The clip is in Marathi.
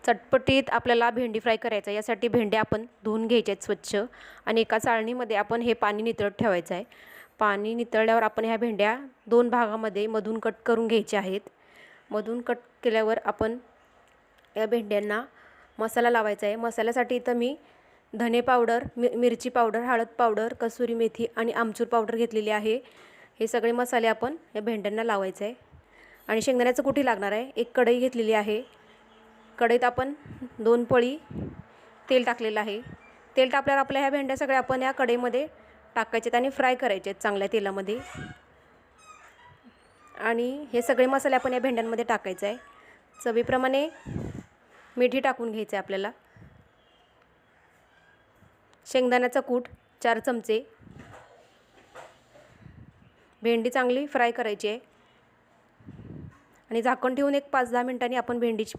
चटपटीत आपल्याला भेंडी फ्राय करायचं आहे। यासाठी भेंड्या आपण धुवून घ्यायच्या आहेत स्वच्छ आणि एका चाळणीमध्ये आपण हे पाणी नितळत ठेवायचं आहे। पाणी नितळल्यावर आपण ह्या भेंड्या 2 भागामध्ये मधून कट करून घ्यायच्या आहेत। मधून कट केल्यावर आपण या भेंड्यांना मसाला लावायचा आहे। मसाल्यासाठी इथं मी धने पावडर, मिरची पावडर, हळद पावडर, कसुरी मेथी आणि आमचूर पावडर घेतलेली आहे। हे सगळे मसाले आपण या भेंड्यांना लावायचे आहे। आणि शेंगदाण्याचं कुठी लागणार आहे। एक कढई घेतलेली आहे। कढईत आपण 2 पळी तेल टाकलेलं आहे। तेल टाकल्यावर आपल्या ह्या भेंड्या सगळ्या आपण या कढईमध्ये टाकायचे आणि फ्राय करायचे चांगल्या तेलामध्ये। आणि हे सगळे मसाले आपण या भेंड्यांमध्ये टाकायचे आहे। चवीप्रमाणे मीठ टाकून घ्यायचे आपल्याला। शेंगदाण्याचा कूट 4 चमचे। भेंडी चांगली फ्राय करायची आहे आणि झाकण ठेवून एक 5-10 मिनिटांनी आपण भेंडीची